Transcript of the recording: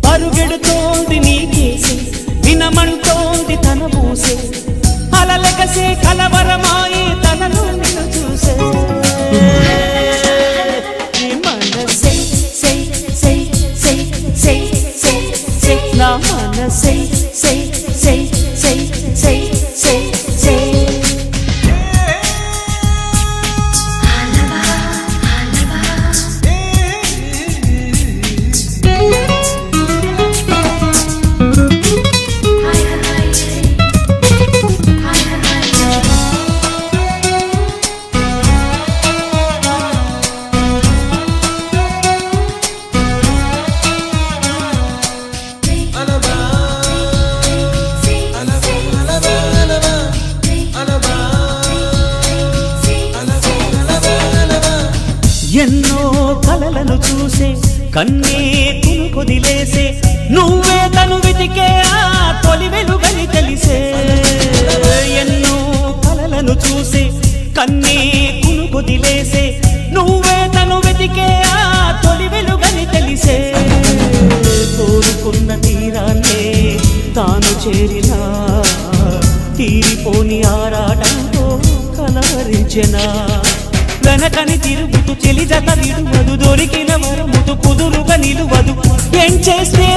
పరుగెడుతోంది నీకేసే వినమంటోంది తన మూసే అలలెగసే కలవరమాయి తనను నిన్ను చూసే మనసే నా మనసే ఎన్నో కలలను చూసే కన్నే కొదిలేసే నువ్వే తను వెతికే ఆ తొలి వెలుగని తెలిసే ఎన్నో కలలను చూసే కన్నే కొదిలేసే నువ్వే తను వెతికే ఆ తొలి వెలుగని తెలిసే కోరుకున్న తీరాన్నే తాను చేరినా తీరిపోని ఆరాటంతో కలవరించెనా వెనకని తిరుగుతూ చెలి జత విడువదు దొరికిన వరముతు కుదురుగా నిలువదు ఏం చేస్తే